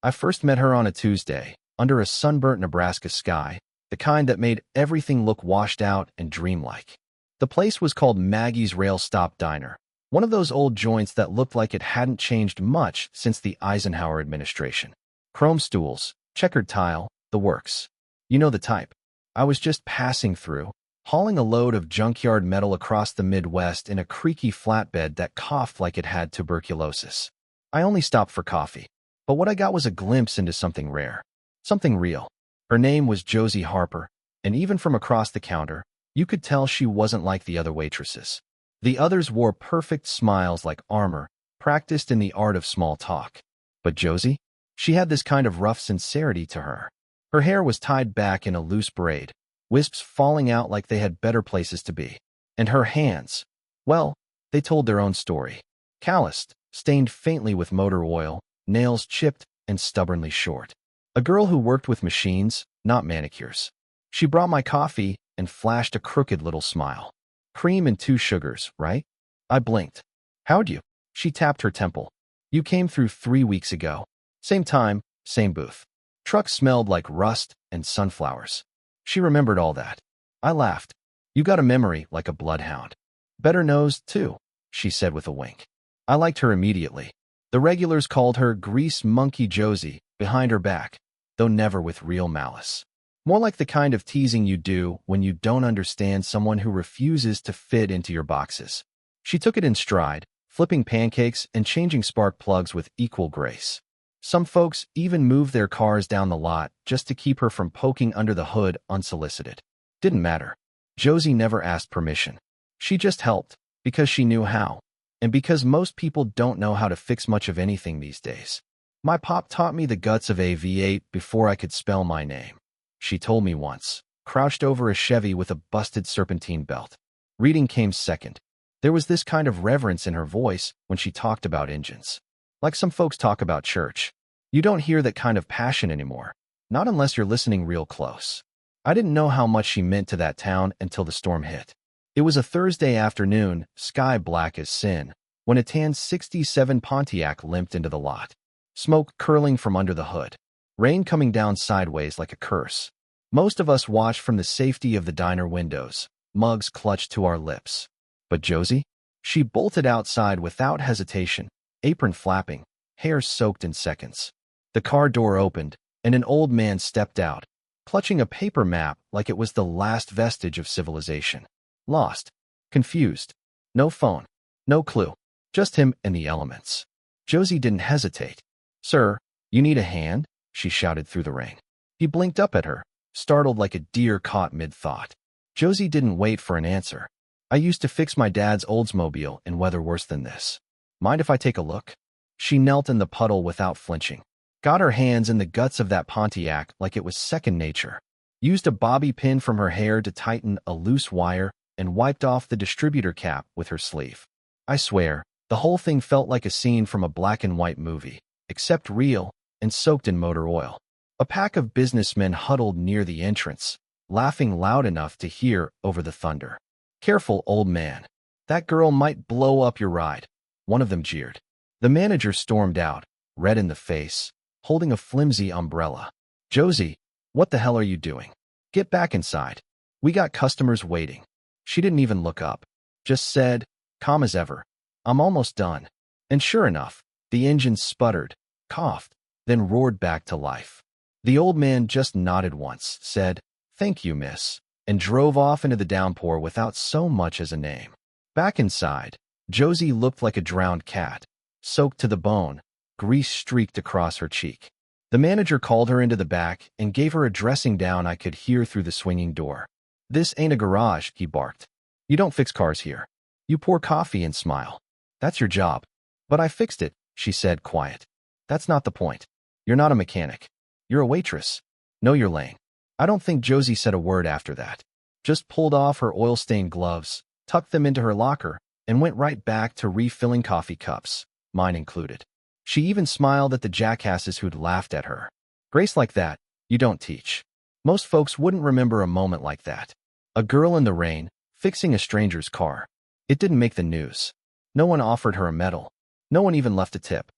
I first met her on a Tuesday, under a sunburnt Nebraska sky, the kind that made everything look washed out and dreamlike. The place was called Maggie's Rail Stop Diner, one of those old joints that looked like it hadn't changed much since the Eisenhower administration. Chrome stools, checkered tile, the works. You know the type. I was just passing through, hauling a load of junkyard metal across the Midwest in a creaky flatbed that coughed like it had tuberculosis. I only stopped for coffee, but what I got was a glimpse into something rare, something real. Her name was Josie Harper, and even from across the counter, you could tell she wasn't like the other waitresses. The others wore perfect smiles like armor, practiced in the art of small talk. But Josie? She had this kind of rough sincerity to her. Her hair was tied back in a loose braid, wisps falling out like they had better places to be. And her hands, well, they told their own story. Calloused, stained faintly with motor oil, nails chipped and stubbornly short. A girl who worked with machines, not manicures. She brought my coffee and flashed a crooked little smile. Cream and 2 sugars, right? I blinked. How'd you? She tapped her temple. You came through 3 weeks ago. Same time, same booth. Truck smelled like rust and sunflowers. She remembered all that. I laughed. You got a memory like a bloodhound. Better nose, too, she said with a wink. I liked her immediately. The regulars called her Grease Monkey Josie behind her back, though never with real malice. More like the kind of teasing you do when you don't understand someone who refuses to fit into your boxes. She took it in stride, flipping pancakes and changing spark plugs with equal grace. Some folks even moved their cars down the lot just to keep her from poking under the hood unsolicited. Didn't matter. Josie never asked permission. She just helped, because she knew how, and because most people don't know how to fix much of anything these days. My pop taught me the guts of a V8 before I could spell my name. She told me once, crouched over a Chevy with a busted serpentine belt. Reading came second. There was this kind of reverence in her voice when she talked about engines. Like some folks talk about church. You don't hear that kind of passion anymore, not unless you're listening real close. I didn't know how much she meant to that town until the storm hit. It was a Thursday afternoon, sky black as sin, when a tan '67 Pontiac limped into the lot. Smoke curling from under the hood. Rain coming down sideways like a curse. Most of us watched from the safety of the diner windows, mugs clutched to our lips. But Josie? She bolted outside without hesitation, apron flapping, hair soaked in seconds. The car door opened, and an old man stepped out, clutching a paper map like it was the last vestige of civilization. Lost. Confused. No phone. No clue. Just him and the elements. Josie didn't hesitate. Sir, you need a hand? She shouted through the rain. He blinked up at her, startled like a deer caught mid-thought. Josie didn't wait for an answer. I used to fix my dad's Oldsmobile in weather worse than this. Mind if I take a look? She knelt in the puddle without flinching. Got her hands in the guts of that Pontiac like it was second nature. Used a bobby pin from her hair to tighten a loose wire and wiped off the distributor cap with her sleeve. I swear, the whole thing felt like a scene from a black and white movie, except real and soaked in motor oil. A pack of businessmen huddled near the entrance, laughing loud enough to hear over the thunder. Careful, old man. That girl might blow up your ride. One of them jeered. The manager stormed out, red in the face, holding a flimsy umbrella. Josie, what the hell are you doing? Get back inside. We got customers waiting. She didn't even look up. Just said, calm as ever, I'm almost done. And sure enough, the engine sputtered, coughed, then roared back to life. The old man just nodded once, said, thank you, miss, and drove off into the downpour without so much as a name. Back inside, Josie looked like a drowned cat, soaked to the bone, grease streaked across her cheek. The manager called her into the back and gave her a dressing down I could hear through the swinging door. This ain't a garage, he barked. You don't fix cars here. You pour coffee and smile. That's your job. But I fixed it, she said, quiet. That's not the point. You're not a mechanic. You're a waitress. Know your lane. I don't think Josie said a word after that. Just pulled off her oil-stained gloves, tucked them into her locker, and went right back to refilling coffee cups, mine included. She even smiled at the jackasses who'd laughed at her. Grace like that, you don't teach. Most folks wouldn't remember a moment like that. A girl in the rain, fixing a stranger's car. It didn't make the news. No one offered her a medal. No one even left a tip.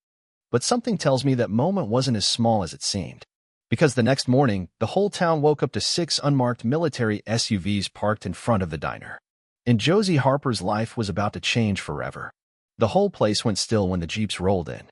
But something tells me that moment wasn't as small as it seemed. Because the next morning, the whole town woke up to 6 unmarked military SUVs parked in front of the diner. And Josie Harper's life was about to change forever. The whole place went still when the Jeeps rolled in.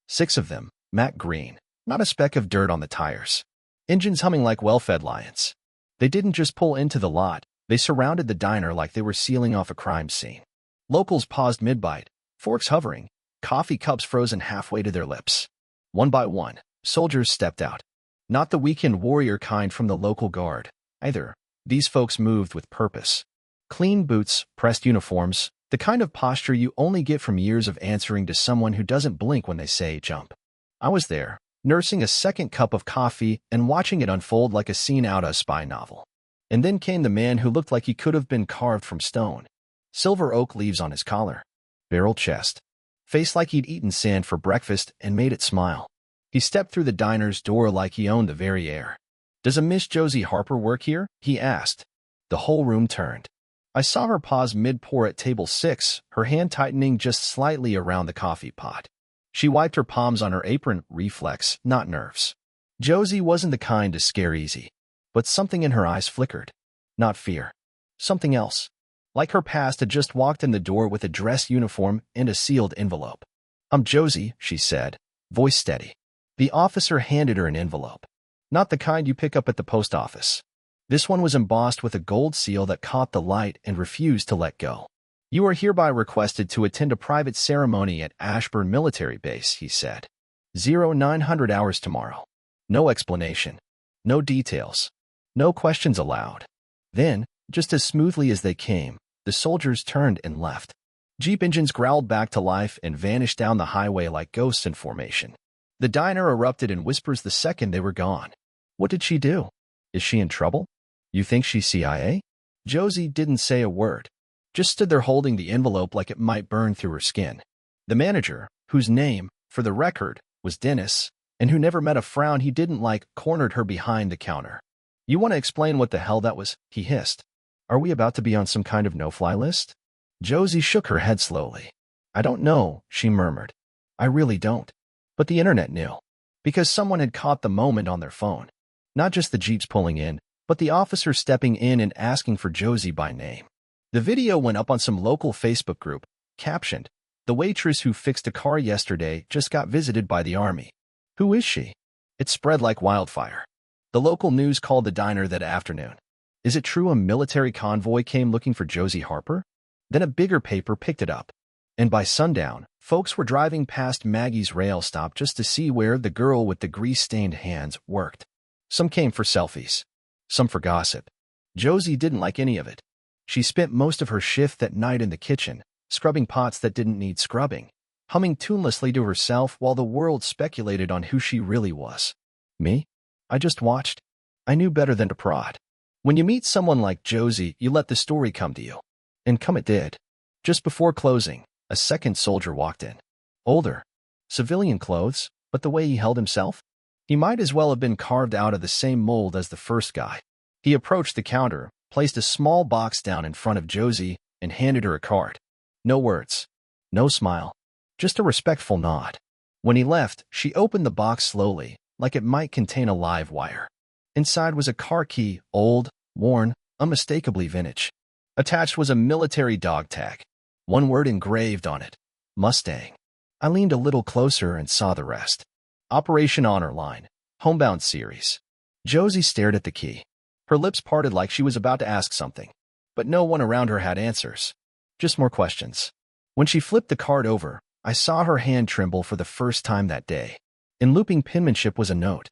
6 of them, matte green, not a speck of dirt on the tires. Engines humming like well-fed lions. They didn't just pull into the lot, they surrounded the diner like they were sealing off a crime scene. Locals paused mid-bite, forks hovering, coffee cups frozen halfway to their lips. One by one, soldiers stepped out. Not the weekend warrior kind from the local guard, either. These folks moved with purpose. Clean boots, pressed uniforms, the kind of posture you only get from years of answering to someone who doesn't blink when they say jump. I was there, nursing a second cup of coffee and watching it unfold like a scene out of a spy novel. And then came the man who looked like he could have been carved from stone. Silver oak leaves on his collar. Barrel chest. Face like he'd eaten sand for breakfast and made it smile. He stepped through the diner's door like he owned the very air. "Does a Miss Josie Harper work here?" he asked. The whole room turned. I saw her pause mid-pour at table 6, her hand tightening just slightly around the coffee pot. She wiped her palms on her apron, reflex, not nerves. Josie wasn't the kind to scare easy. But something in her eyes flickered. Not fear. Something else. Like her past had just walked in the door with a dress uniform and a sealed envelope. "I'm Josie," she said, voice steady. The officer handed her an envelope. Not the kind you pick up at the post office. This one was embossed with a gold seal that caught the light and refused to let go. "You are hereby requested to attend a private ceremony at Ashburn Military Base," he said. 0900 hours tomorrow. No explanation. No details. No questions allowed. Then, just as smoothly as they came, the soldiers turned and left. Jeep engines growled back to life and vanished down the highway like ghosts in formation. The diner erupted in whispers the second they were gone. What did she do? Is she in trouble? You think she's CIA? Josie didn't say a word. Just stood there holding the envelope like it might burn through her skin. The manager, whose name, for the record, was Dennis, and who never met a frown he didn't like, cornered her behind the counter. "You want to explain what the hell that was?" he hissed. "Are we about to be on some kind of no-fly list?" Josie shook her head slowly. "I don't know," she murmured. "I really don't." But the internet knew. Because someone had caught the moment on their phone. Not just the Jeeps pulling in, but the officer stepping in and asking for Josie by name. The video went up on some local Facebook group, captioned, "The waitress who fixed a car yesterday just got visited by the army. Who is she?" It spread like wildfire. The local news called the diner that afternoon. Is it true a military convoy came looking for Josie Harper? Then a bigger paper picked it up. And by sundown, folks were driving past Maggie's rail stop just to see where the girl with the grease-stained hands worked. Some came for selfies. Some for gossip. Josie didn't like any of it. She spent most of her shift that night in the kitchen, scrubbing pots that didn't need scrubbing, humming tunelessly to herself while the world speculated on who she really was. Me? I just watched. I knew better than to prod. When you meet someone like Josie, you let the story come to you. And come it did. Just before closing, a second soldier walked in. Older. Civilian clothes, but the way he held himself? He might as well have been carved out of the same mold as the first guy. He approached the counter, placed a small box down in front of Josie, and handed her a card. No words. No smile. Just a respectful nod. When he left, she opened the box slowly, like it might contain a live wire. Inside was a car key, old, worn, unmistakably vintage. Attached was a military dog tag. One word engraved on it. Mustang. I leaned a little closer and saw the rest. Operation Honor Line. Homebound Series. Josie stared at the key. Her lips parted like she was about to ask something. But no one around her had answers. Just more questions. When she flipped the card over, I saw her hand tremble for the first time that day. In looping penmanship was a note.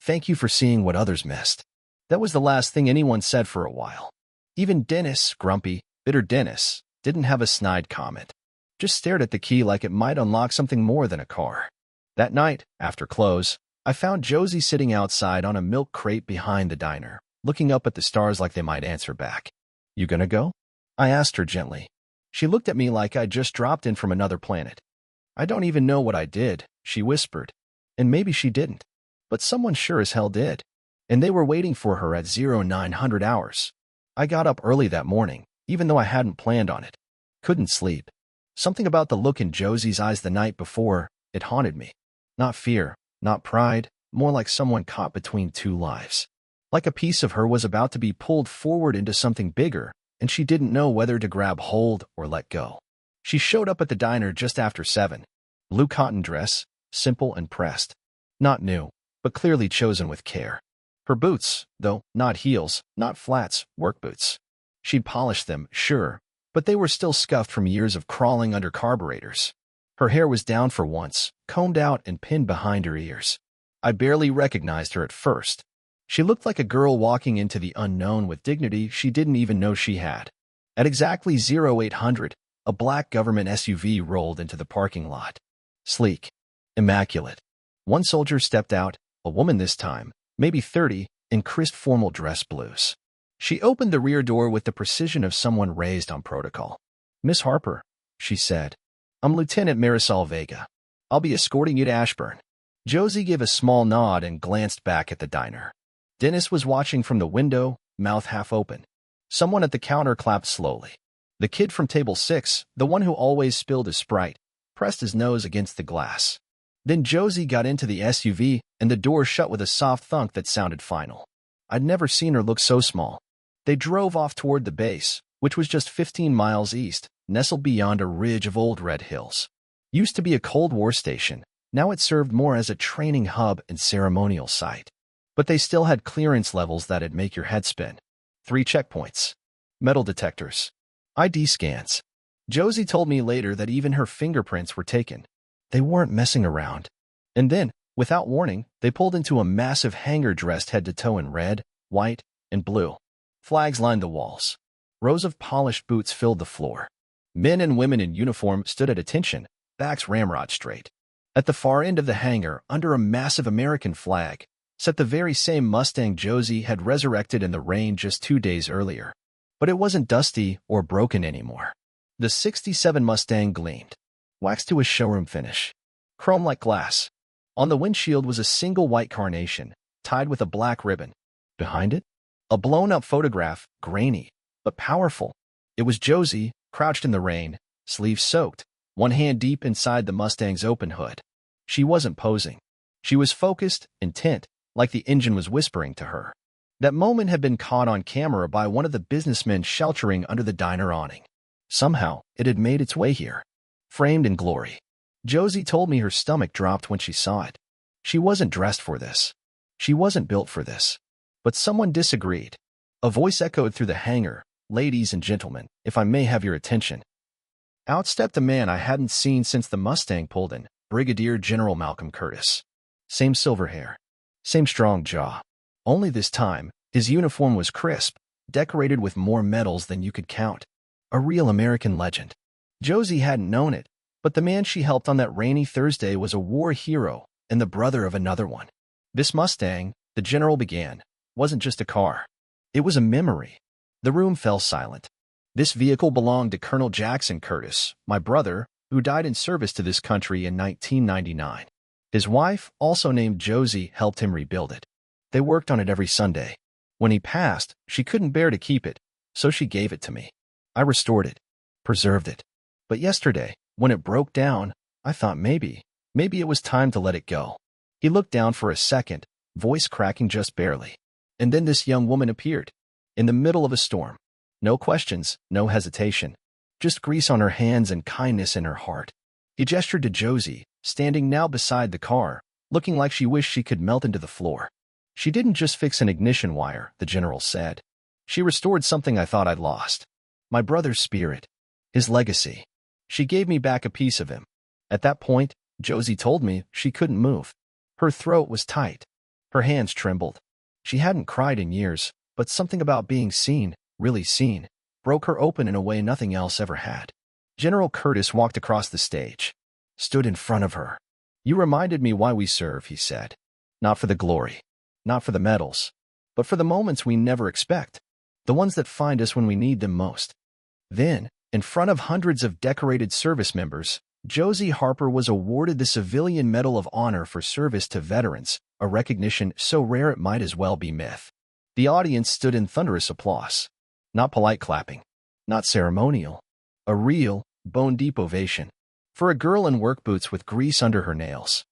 "Thank you for seeing what others missed." That was the last thing anyone said for a while. Even Dennis, grumpy, bitter Dennis, didn't have a snide comment. Just stared at the key like it might unlock something more than a car. That night, after close, I found Josie sitting outside on a milk crate behind the diner, looking up at the stars like they might answer back. "You gonna go?" I asked her gently. She looked at me like I'd just dropped in from another planet. "I don't even know what I did," she whispered. And maybe she didn't. But someone sure as hell did. And they were waiting for her at 0900 hours. I got up early that morning, even though I hadn't planned on it. Couldn't sleep. Something about the look in Josie's eyes the night before, it haunted me. Not fear, not pride, more like someone caught between two lives. Like a piece of her was about to be pulled forward into something bigger, and she didn't know whether to grab hold or let go. She showed up at the diner just after 7. Blue cotton dress, simple and pressed. Not new, but clearly chosen with care. Her boots, though, not heels, not flats, work boots. She'd polished them, sure, but they were still scuffed from years of crawling under carburetors. Her hair was down for once, combed out and pinned behind her ears. I barely recognized her at first. She looked like a girl walking into the unknown with dignity she didn't even know she had. At exactly 0800, a black government SUV rolled into the parking lot. Sleek. Immaculate. One soldier stepped out, a woman this time, maybe 30, in crisp formal dress blues. She opened the rear door with the precision of someone raised on protocol. "Miss Harper," she said. "I'm Lieutenant Marisol Vega. I'll be escorting you to Ashburn." Josie gave a small nod and glanced back at the diner. Dennis was watching from the window, mouth half open. Someone at the counter clapped slowly. The kid from table 6, the one who always spilled his Sprite, pressed his nose against the glass. Then Josie got into the SUV, and the door shut with a soft thunk that sounded final. I'd never seen her look so small. They drove off toward the base, which was just 15 miles east, nestled beyond a ridge of old red hills. Used to be a Cold War station, now it served more as a training hub and ceremonial site. But they still had clearance levels that'd make your head spin. 3 checkpoints. Metal detectors. ID scans. Josie told me later that even her fingerprints were taken. They weren't messing around. And then, without warning, they pulled into a massive hangar dressed head to toe in red, white, and blue. Flags lined the walls. Rows of polished boots filled the floor. Men and women in uniform stood at attention, backs ramrod straight. At the far end of the hangar, under a massive American flag, sat the very same Mustang Josie had resurrected in the rain just 2 days earlier. But it wasn't dusty or broken anymore. The '67 Mustang gleamed, waxed to a showroom finish, chrome like glass. On the windshield was a single white carnation, tied with a black ribbon. Behind it, a blown-up photograph, grainy, but powerful. It was Josie, crouched in the rain, sleeves soaked, one hand deep inside the Mustang's open hood. She wasn't posing. She was focused, intent, like the engine was whispering to her. That moment had been caught on camera by one of the businessmen sheltering under the diner awning. Somehow, it had made its way here, framed in glory. Josie told me her stomach dropped when she saw it. She wasn't dressed for this. She wasn't built for this. But someone disagreed. A voice echoed through the hangar, "Ladies and gentlemen, if I may have your attention." Out stepped a man I hadn't seen since the Mustang pulled in, Brigadier General Malcolm Curtis. Same silver hair. Same strong jaw. Only this time, his uniform was crisp, decorated with more medals than you could count. A real American legend. Josie hadn't known it, but the man she helped on that rainy Thursday was a war hero and the brother of another one. This Mustang, the general began, wasn't just a car. It was a memory. The room fell silent. This vehicle belonged to Colonel Jackson Curtis, my brother, who died in service to this country in 1999. His wife, also named Josie, helped him rebuild it. They worked on it every Sunday. When he passed, she couldn't bear to keep it, so she gave it to me. I restored it, preserved it. But yesterday, when it broke down, I thought maybe it was time to let it go. He looked down for a second, voice cracking just barely. And then this young woman appeared, in the middle of a storm. No questions, no hesitation. Just grease on her hands and kindness in her heart. He gestured to Josie, standing now beside the car, looking like she wished she could melt into the floor. She didn't just fix an ignition wire, the general said. She restored something I thought I'd lost. My brother's spirit. His legacy. She gave me back a piece of him. At that point, Josie told me she couldn't move. Her throat was tight. Her hands trembled. She hadn't cried in years, but something about being seen, really seen, broke her open in a way nothing else ever had. General Curtis walked across the stage, stood in front of her. "You reminded me why we serve," he said. "Not for the glory, not for the medals, but for the moments we never expect, the ones that find us when we need them most." Then, in front of hundreds of decorated service members, Josie Harper was awarded the Civilian Medal of Honor for service to veterans, a recognition so rare it might as well be myth. The audience stood in thunderous applause. Not polite clapping, not ceremonial. A real, bone-deep ovation. For a girl in work boots with grease under her nails.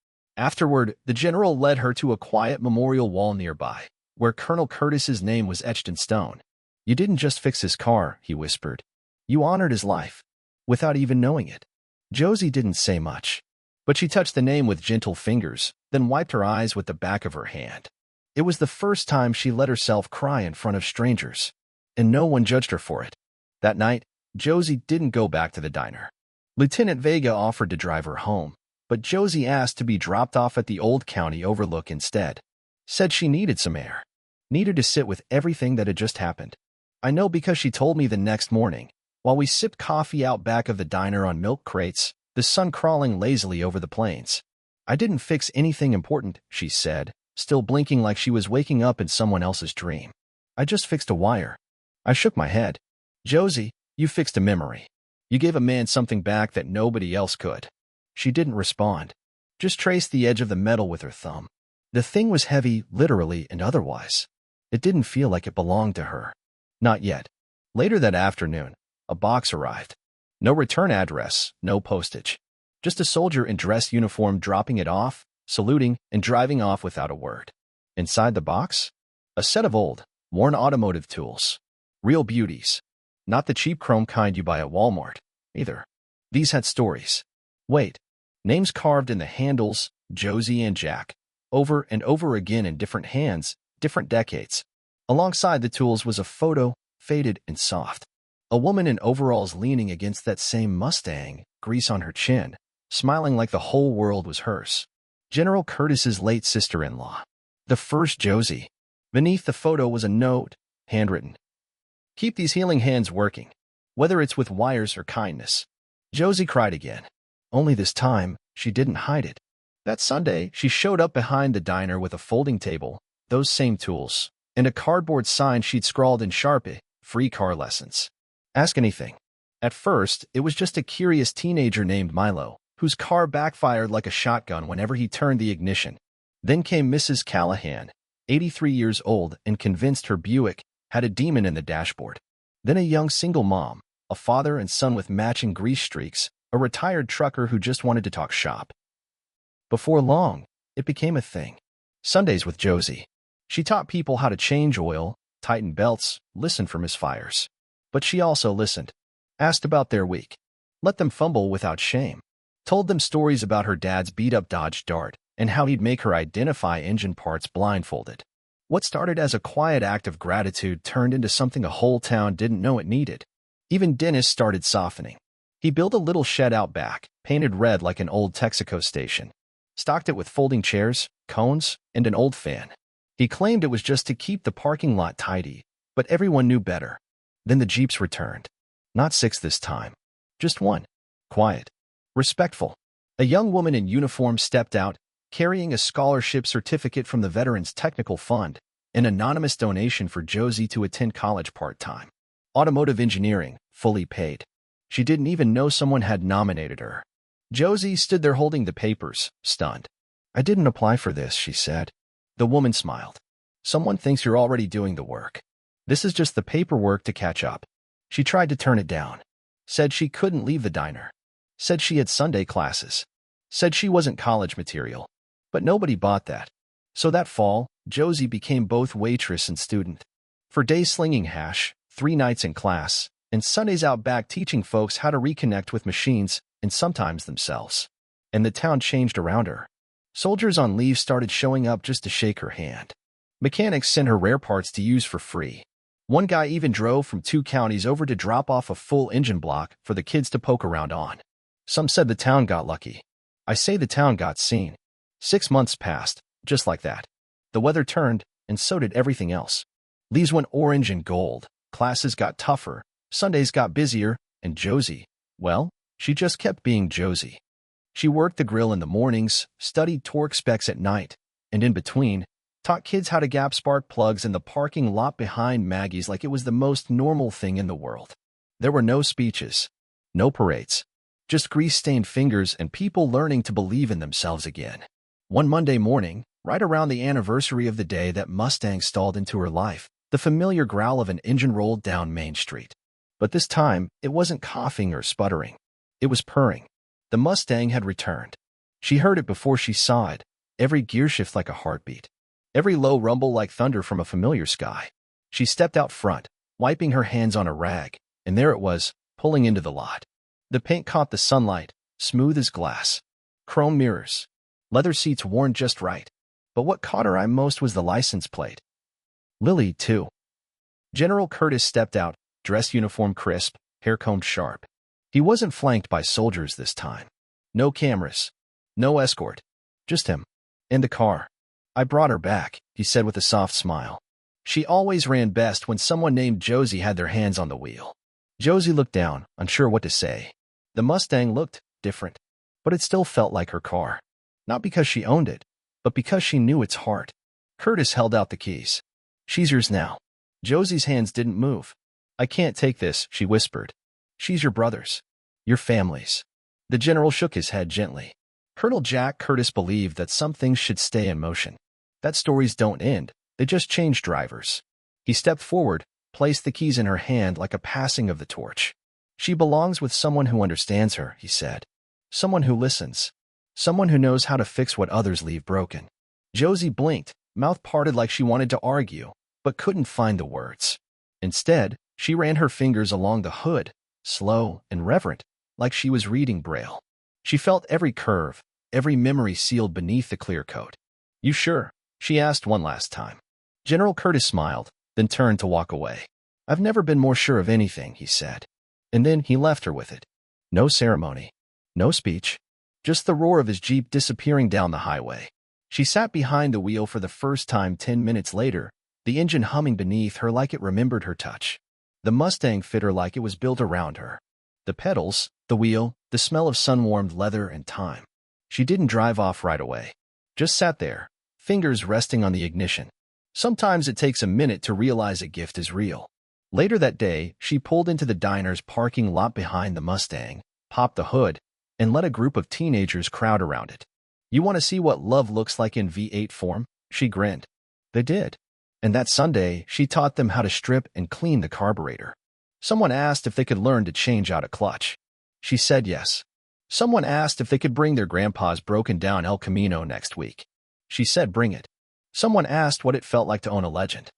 Afterward, the general led her to a quiet memorial wall nearby, where Colonel Curtis's name was etched in stone. "You didn't just fix his car," he whispered. "You honored his life, without even knowing it." Josie didn't say much, but she touched the name with gentle fingers, then wiped her eyes with the back of her hand. It was the first time she let herself cry in front of strangers, and no one judged her for it. That night, Josie didn't go back to the diner. Lieutenant Vega offered to drive her home, but Josie asked to be dropped off at the old county overlook instead. Said she needed some air, needed to sit with everything that had just happened. I know because she told me the next morning, while we sipped coffee out back of the diner on milk crates, the sun crawling lazily over the plains. "I didn't fix anything important," she said, still blinking like she was waking up in someone else's dream. "I just fixed a wire." I shook my head. "Josie, you fixed a memory. You gave a man something back that nobody else could." She didn't respond, just traced the edge of the metal with her thumb. The thing was heavy, literally and otherwise. It didn't feel like it belonged to her. Not yet. Later that afternoon, a box arrived. No return address, no postage. Just a soldier in dress uniform dropping it off, saluting, and driving off without a word. Inside the box? A set of old, worn automotive tools. Real beauties. Not the cheap chrome kind you buy at Walmart, either. These had stories. Wait. Names carved in the handles, Josie and Jack. Over and over again in different hands, different decades. Alongside the tools was a photo, faded and soft. A woman in overalls leaning against that same Mustang, grease on her chin, smiling like the whole world was hers. General Curtis's late sister-in-law. The first Josie. Beneath the photo was a note, handwritten. "Keep these healing hands working, whether it's with wires or kindness." Josie cried again. Only this time, she didn't hide it. That Sunday, she showed up behind the diner with a folding table, those same tools, and a cardboard sign she'd scrawled in Sharpie, "Free car lessons. Ask anything." At first, it was just a curious teenager named Milo, whose car backfired like a shotgun whenever he turned the ignition. Then came Mrs. Callahan, 83 years old and convinced her Buick had a demon in the dashboard. Then a young single mom, a father and son with matching grease streaks, a retired trucker who just wanted to talk shop. Before long, it became a thing. Sundays with Josie. She taught people how to change oil, tighten belts, listen for misfires. But she also listened. Asked about their week. Let them fumble without shame. Told them stories about her dad's beat-up Dodge Dart and how he'd make her identify engine parts blindfolded. What started as a quiet act of gratitude turned into something a whole town didn't know it needed. Even Dennis started softening. He built a little shed out back, painted red like an old Texaco station. Stocked it with folding chairs, cones, and an old fan. He claimed it was just to keep the parking lot tidy, but everyone knew better. Then the Jeeps returned. Not 6 this time. Just one. Quiet. Respectful. A young woman in uniform stepped out, carrying a scholarship certificate from the Veterans Technical Fund, an anonymous donation for Josie to attend college part-time. Automotive engineering, fully paid. She didn't even know someone had nominated her. Josie stood there holding the papers, stunned. "I didn't apply for this," she said. The woman smiled. "Someone thinks you're already doing the work. This is just the paperwork to catch up." She tried to turn it down. Said she couldn't leave the diner. Said she had Sunday classes. Said she wasn't college material. But nobody bought that. So that fall, Josie became both waitress and student. For days slinging hash, 3 nights in class, and Sundays out back teaching folks how to reconnect with machines and sometimes themselves. And the town changed around her. Soldiers on leave started showing up just to shake her hand. Mechanics sent her rare parts to use for free. One guy even drove from 2 counties over to drop off a full engine block for the kids to poke around on. Some said the town got lucky. I say the town got seen. 6 months passed, just like that. The weather turned, and so did everything else. Leaves went orange and gold, classes got tougher, Sundays got busier, and Josie, well, she just kept being Josie. She worked the grill in the mornings, studied torque specs at night, and in between, taught kids how to gap spark plugs in the parking lot behind Maggie's like it was the most normal thing in the world. There were no speeches, no parades, just grease-stained fingers and people learning to believe in themselves again. One Monday morning, right around the anniversary of the day that Mustang stalled into her life, the familiar growl of an engine rolled down Main Street. But this time, it wasn't coughing or sputtering. It was purring. The Mustang had returned. She heard it before she saw it, every gear shift like a heartbeat, every low rumble like thunder from a familiar sky. She stepped out front, wiping her hands on a rag, and there it was, pulling into the lot. The paint caught the sunlight, smooth as glass. Chrome mirrors. Leather seats worn just right. But what caught her eye most was the license plate. Lily, too. General Curtis stepped out, dress uniform crisp, hair combed sharp. He wasn't flanked by soldiers this time. No cameras. No escort. Just him. And the car. I brought her back, he said with a soft smile. She always ran best when someone named Josie had their hands on the wheel. Josie looked down, unsure what to say. The Mustang looked different, but it still felt like her car. Not because she owned it, but because she knew its heart. Curtis held out the keys. She's yours now. Josie's hands didn't move. I can't take this, she whispered. She's your brother's. Your family's. The general shook his head gently. Colonel Jack Curtis believed that some things should stay in motion. That stories don't end, they just change drivers. He stepped forward, placed the keys in her hand like a passing of the torch. She belongs with someone who understands her, he said. Someone who listens. Someone who knows how to fix what others leave broken. Josie blinked, mouth parted like she wanted to argue, but couldn't find the words. Instead, she ran her fingers along the hood, slow and reverent, like she was reading Braille. She felt every curve, every memory sealed beneath the clear coat. You sure? She asked one last time. General Curtis smiled, then turned to walk away. I've never been more sure of anything, he said. And then he left her with it. No ceremony. No speech. Just the roar of his Jeep disappearing down the highway. She sat behind the wheel for the first time 10 minutes later, the engine humming beneath her like it remembered her touch. The Mustang fit her like it was built around her. The pedals, the wheel, the smell of sun-warmed leather and time. She didn't drive off right away. Just sat there, fingers resting on the ignition. Sometimes it takes a minute to realize a gift is real. Later that day, she pulled into the diner's parking lot behind the Mustang, popped the hood, and let a group of teenagers crowd around it. You want to see what love looks like in V8 form? She grinned. They did. And that Sunday, she taught them how to strip and clean the carburetor. Someone asked if they could learn to change out a clutch. She said yes. Someone asked if they could bring their grandpa's broken-down El Camino next week. She said bring it. Someone asked what it felt like to own a legend.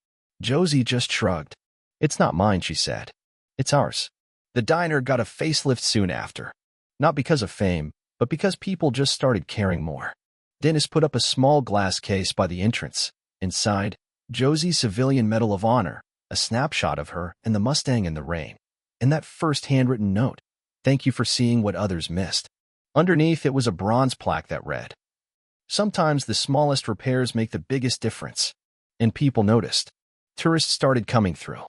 Josie just shrugged. It's not mine, she said. It's ours. The diner got a facelift soon after. Not because of fame, but because people just started caring more. Dennis put up a small glass case by the entrance. Inside, Josie's civilian Medal of Honor, a snapshot of her and the Mustang in the rain. And that first handwritten note, thank you for seeing what others missed. Underneath it was a bronze plaque that read, sometimes the smallest repairs make the biggest difference. And people noticed. Tourists started coming through.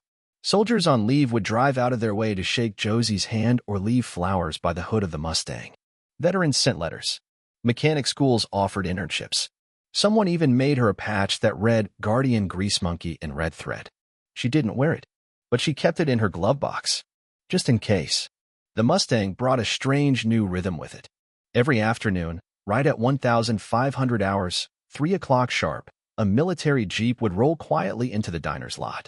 Soldiers on leave would drive out of their way to shake Josie's hand or leave flowers by the hood of the Mustang. Veterans sent letters. Mechanic schools offered internships. Someone even made her a patch that read Guardian Grease Monkey in red thread. She didn't wear it, but she kept it in her glove box, just in case. The Mustang brought a strange new rhythm with it. Every afternoon, right at 1,500 hours, 3 o'clock sharp, a military Jeep would roll quietly into the diner's lot.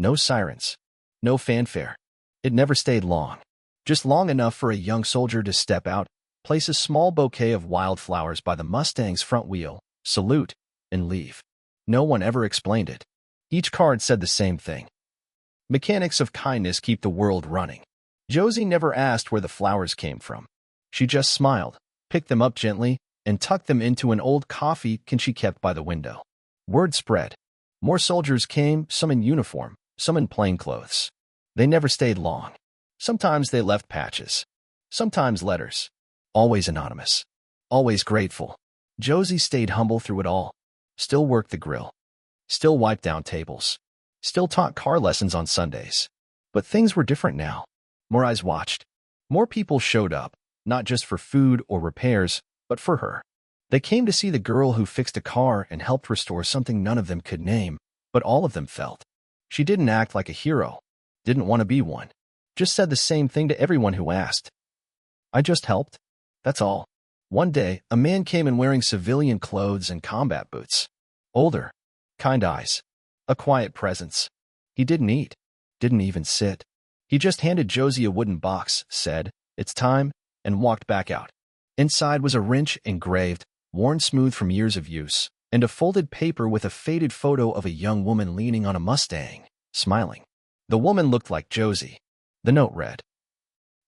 No sirens. No fanfare. It never stayed long. Just long enough for a young soldier to step out, place a small bouquet of wildflowers by the Mustang's front wheel, salute, and leave. No one ever explained it. Each card said the same thing. Mechanics of kindness keep the world running. Josie never asked where the flowers came from. She just smiled, picked them up gently, and tucked them into an old coffee can she kept by the window. Word spread. More soldiers came, some in uniform, some in plain clothes. They never stayed long. Sometimes they left patches. Sometimes letters. Always anonymous. Always grateful. Josie stayed humble through it all. Still worked the grill. Still wiped down tables. Still taught car lessons on Sundays. But things were different now. More eyes watched. More people showed up, not just for food or repairs, but for her. They came to see the girl who fixed a car and helped restore something none of them could name, but all of them felt. She didn't act like a hero. Didn't want to be one. Just said the same thing to everyone who asked. I just helped. That's all. One day, a man came in wearing civilian clothes and combat boots. Older. Kind eyes. A quiet presence. He didn't eat. Didn't even sit. He just handed Josie a wooden box, said, "It's time," and walked back out. Inside was a wrench engraved, worn smooth from years of use, and a folded paper with a faded photo of a young woman leaning on a Mustang, smiling. The woman looked like Josie. The note read,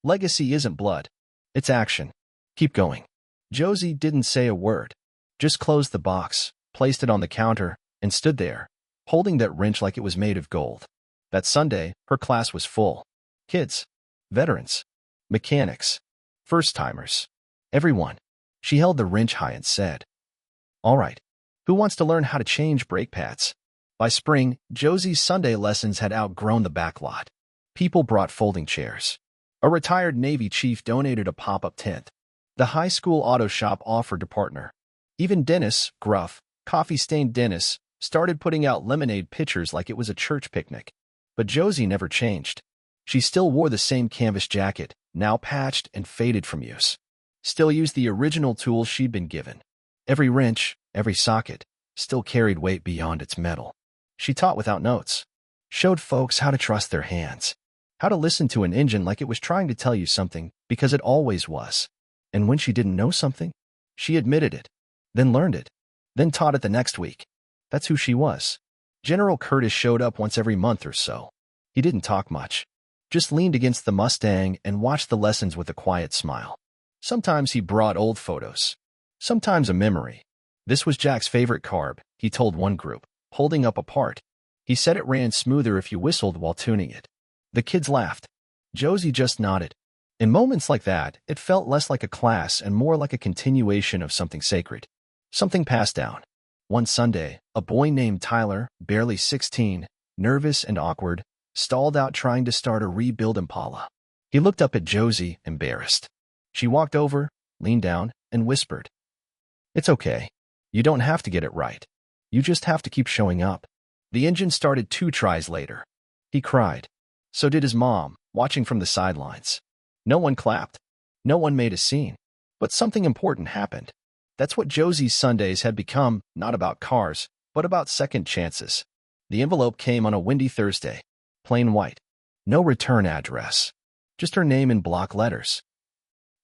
"Legacy isn't blood. It's action. Keep going." Josie didn't say a word, just closed the box, placed it on the counter, and stood there, holding that wrench like it was made of gold. That Sunday, her class was full. Kids, veterans, mechanics, first-timers, everyone. She held the wrench high and said, "All right, who wants to learn how to change brake pads?" By spring, Josie's Sunday lessons had outgrown the backlot. People brought folding chairs. A retired Navy chief donated a pop-up tent. The high school auto shop offered to partner. Even Dennis, gruff, coffee-stained Dennis, started putting out lemonade pitchers like it was a church picnic. But Josie never changed. She still wore the same canvas jacket, now patched and faded from use. Still used the original tools she'd been given. Every wrench, every socket, still carried weight beyond its metal. She taught without notes. Showed folks how to trust their hands. How to listen to an engine like it was trying to tell you something, because it always was. And when she didn't know something, she admitted it, then learned it, then taught it the next week. That's who she was. General Curtis showed up once every month or so. He didn't talk much. Just leaned against the Mustang and watched the lessons with a quiet smile. Sometimes he brought old photos. Sometimes a memory. This was Jack's favorite carb, he told one group, holding up a part. He said it ran smoother if you whistled while tuning it. The kids laughed. Josie just nodded. In moments like that, it felt less like a class and more like a continuation of something sacred. Something passed down. One Sunday, a boy named Tyler, barely 16, nervous and awkward, stalled out trying to start a rebuild Impala. He looked up at Josie, embarrassed. She walked over, leaned down, and whispered, "It's okay. You don't have to get it right. You just have to keep showing up." The engine started 2 tries later. He cried. So did his mom, watching from the sidelines. No one clapped. No one made a scene. But something important happened. That's what Josie's Sundays had become, not about cars, but about second chances. The envelope came on a windy Thursday. Plain white. No return address. Just her name in block letters.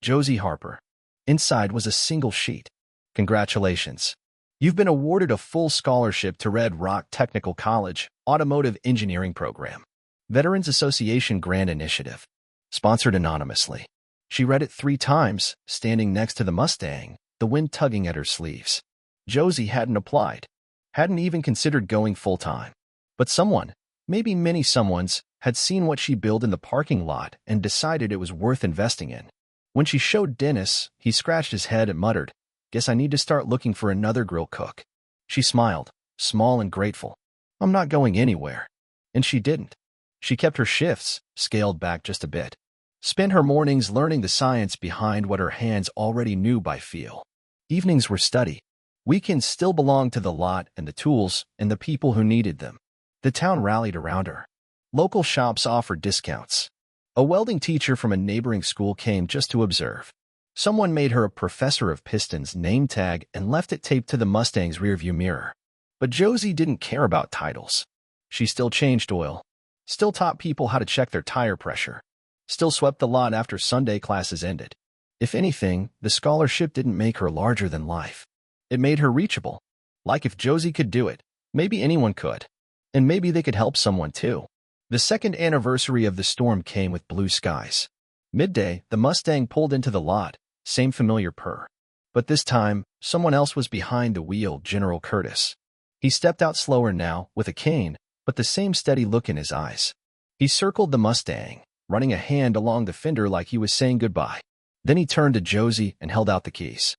Josie Harper. Inside was a single sheet. "Congratulations. You've been awarded a full scholarship to Red Rock Technical College, Automotive Engineering Program. Veterans Association Grant Initiative. Sponsored anonymously." She read it 3 times, standing next to the Mustang, the wind tugging at her sleeves. Josie hadn't applied. Hadn't even considered going full-time. But someone, maybe many someones, had seen what she built in the parking lot and decided it was worth investing in. When she showed Dennis, he scratched his head and muttered, "Guess I need to start looking for another grill cook." She smiled, small and grateful. "I'm not going anywhere." And she didn't. She kept her shifts, scaled back just a bit. Spent her mornings learning the science behind what her hands already knew by feel. Evenings were study. Weekends still belonged to the lot and the tools and the people who needed them. The town rallied around her. Local shops offered discounts. A welding teacher from a neighboring school came just to observe. Someone made her a professor of pistons name tag and left it taped to the Mustang's rearview mirror. But Josie didn't care about titles. She still changed oil. Still taught people how to check their tire pressure. Still swept the lot after Sunday classes ended. If anything, the scholarship didn't make her larger than life. It made her reachable. Like if Josie could do it, maybe anyone could. And maybe they could help someone too. The second anniversary of the storm came with blue skies. Midday, the Mustang pulled into the lot, same familiar purr. But this time, someone else was behind the wheel, General Curtis. He stepped out slower now, with a cane, but the same steady look in his eyes. He circled the Mustang, running a hand along the fender like he was saying goodbye. Then he turned to Josie and held out the keys.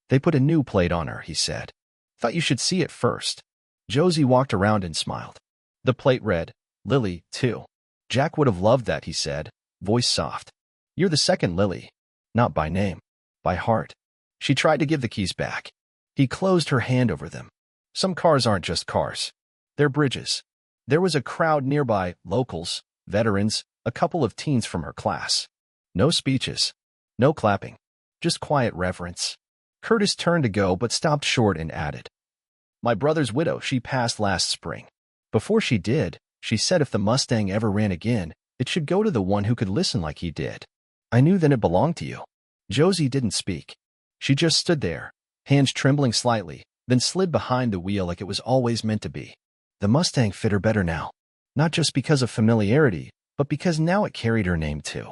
"They put a new plate on her," he said. "Thought you should see it first." Josie walked around and smiled. The plate read, "Lily, 2. "Jack would have loved that," he said, voice soft. "You're the second Lily. Not by name. By heart." She tried to give the keys back. He closed her hand over them. Some cars aren't just cars. They're bridges. There was a crowd nearby, locals, veterans, a couple of teens from her class. No speeches. No clapping. Just quiet reverence. Curtis turned to go but stopped short and added, "My brother's widow she passed last spring. Before she did, she said if the Mustang ever ran again, it should go to the one who could listen like he did. I knew then it belonged to you." Josie didn't speak. She just stood there, hands trembling slightly, then slid behind the wheel like it was always meant to be. The Mustang fit her better now, not just because of familiarity, but because now it carried her name too.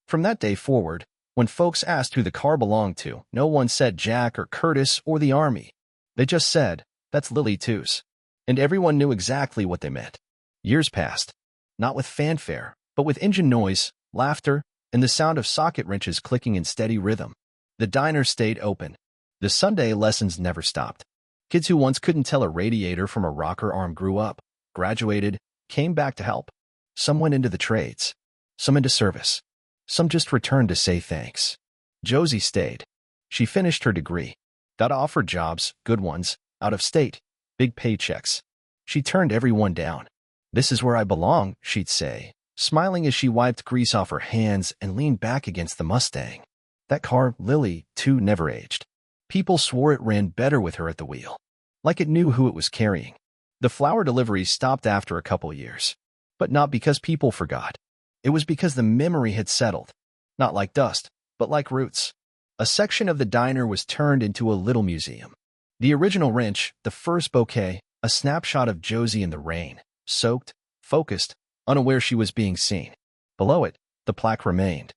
From that day forward, when folks asked who the car belonged to, no one said Jack or Curtis or the Army. They just said, "That's Lily Two's." And everyone knew exactly what they meant. Years passed, not with fanfare, but with engine noise, laughter, and the sound of socket wrenches clicking in steady rhythm. The diner stayed open. The Sunday lessons never stopped. Kids who once couldn't tell a radiator from a rocker arm grew up, graduated, came back to help. Some went into the trades, some into service, some just returned to say thanks. Josie stayed. She finished her degree. Got offered jobs, good ones, out of state, big paychecks. She turned everyone down. "This is where I belong," she'd say, smiling as she wiped grease off her hands and leaned back against the Mustang. That car, Lily, too, never aged. People swore it ran better with her at the wheel, like it knew who it was carrying. The flower deliveries stopped after a couple years, but not because people forgot. It was because the memory had settled, not like dust, but like roots. A section of the diner was turned into a little museum. The original wrench, the first bouquet, a snapshot of Josie in the rain, soaked, focused, unaware she was being seen. Below it, the plaque remained.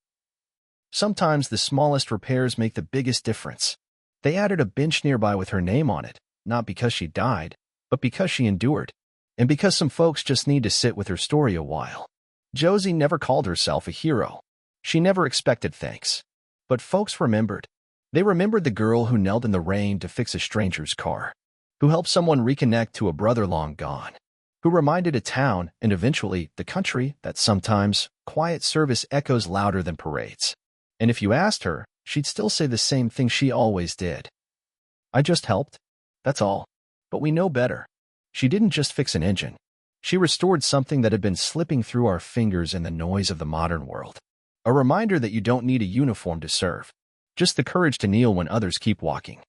Sometimes the smallest repairs make the biggest difference. They added a bench nearby with her name on it, not because she died, but because she endured, and because some folks just need to sit with her story a while. Josie never called herself a hero. She never expected thanks. But folks remembered. They remembered the girl who knelt in the rain to fix a stranger's car, who helped someone reconnect to a brother long gone, who reminded a town, and eventually the country, that sometimes quiet service echoes louder than parades. And if you asked her, she'd still say the same thing she always did. "I just helped. That's all." But we know better. She didn't just fix an engine. She restored something that had been slipping through our fingers in the noise of the modern world. A reminder that you don't need a uniform to serve, just the courage to kneel when others keep walking.